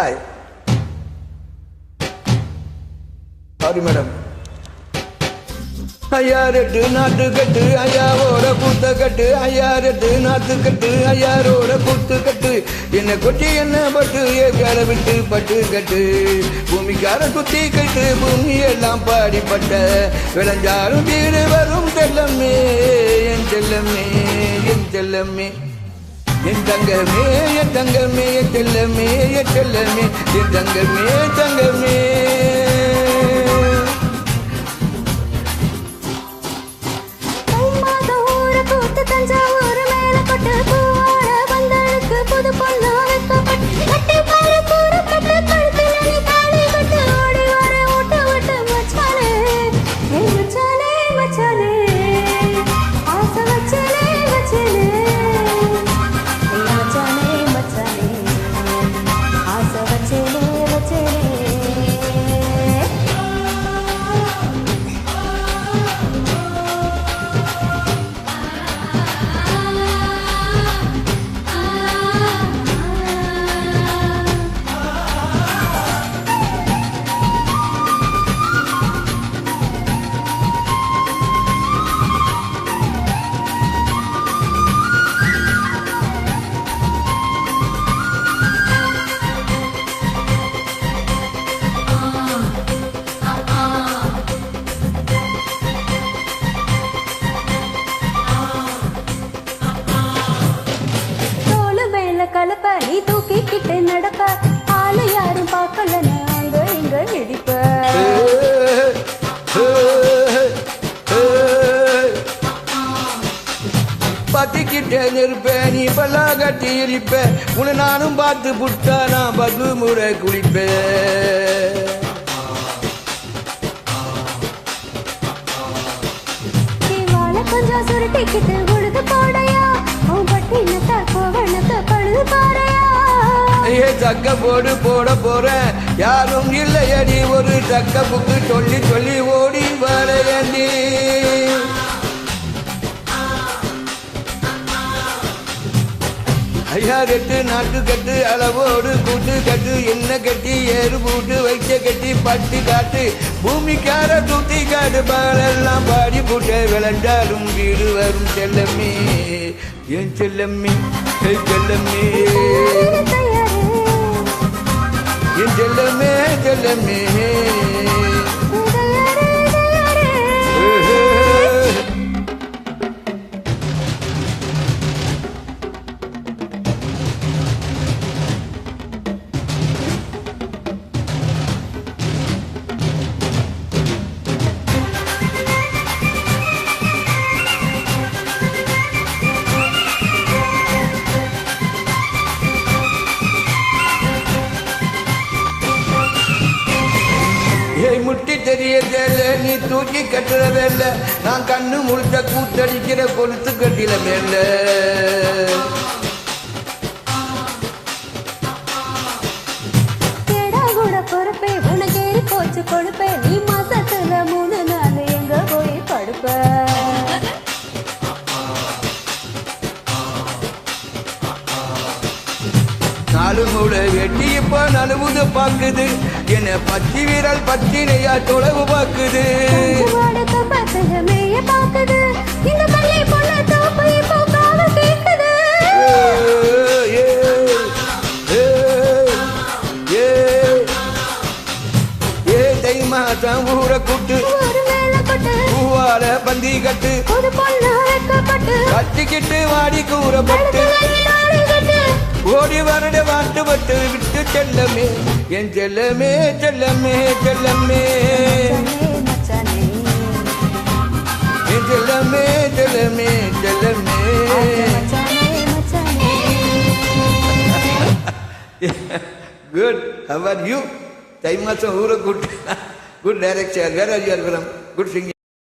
Hi. Sorry, madam. ஐயாரெட்டு நாட்டு கட்டு ஐயாவோட கூத்த கட்டு ஐயாரெட்டு நாட்டு கட்டு ஐயாரோட கூத்து கட்டு என்ன கொட்டி என்ன பட்டு ஏற்கால விட்டு பட்டு கட்டு பூமிக்கார குத்தி கட்டு பூமி எல்லாம் பாடிப்பட்ட விளைஞ்சாரும் வீடு வரும் செல்லம்மே என் செல்லம்மே என் செல்லம்மே என் தங்கமே என் தங்கமே என் செல்லமே என் செல்லமே என் தங்கமே தங்கமே கலப்ப நீ தூக்கிக்கிட்டு நடப்ப ஆளு யாரும் பார்க்கல நாங்க இங்க இடிப்ப பத்திக்கிட்டே இருப்பேன் நீ பல்லா கட்டி இருப்ப உன்னை நானும் பார்த்து புட்டா நான் 10 முறை குளிப்பேன் கொஞ்சம் சுருட்டிக்கிட்டு உழுது போடையா அவன் பட்டினத்தை கோவணத்தை பழுது பாறையா ஏ தக்க போடு போட போறேன் யாரும் இல்லையடி ஒரு தக்க புக்கு சொல்லி சொல்லி ஓடி வரையண்டி ஐயாரெட்டு நாட்டு கட்டு அளவோடு கூட்டு கட்டு என்ன கட்டி ஏறு கூட்டு வைக்க கட்டி பட்டு காட்டு பூமிக்கார தூத்தி காட்டு பாலெல்லாம் பாடி போட்டு விளைஞ்சாலும் வீடு வரும் செல்லம்மே என் செல்லம்மே செல்லம்மே என் செல்லம்மே செல்லம்மே முட்டி தெரியல நீ தூக்கி கட்டுறதில்ல நான் கண்ணு முழுத்த கூத்தடிக்கிற கொலுத்து கட்டில மேல பொறுப்பே உனக்கு போச்சு கொடுப்பே நீ மாசத்துல 3 நாள் எங்க போய் படுப்ப நாலு மூளை வெட்டி இப்ப நழுவுது பாக்குது என்ன பத்தி வீரல் பத்தினையா தொலைவு பாக்குது மாசம் ஊரை கூட்டு பூவால பந்தி கட்டு கட்டிக்கிட்டு வாடி கூறப்பட்டு ஓடி வரட வாட்டு பட்டு விட்டு செல்லமே என் செல்லமே செல்லமே செல்லமே என் செல்லமே செல்லமே செல்லமே குட் how are you தை மாசம் ஊரை கூட்டு குட் டைரக்டர் வேற யார் good singing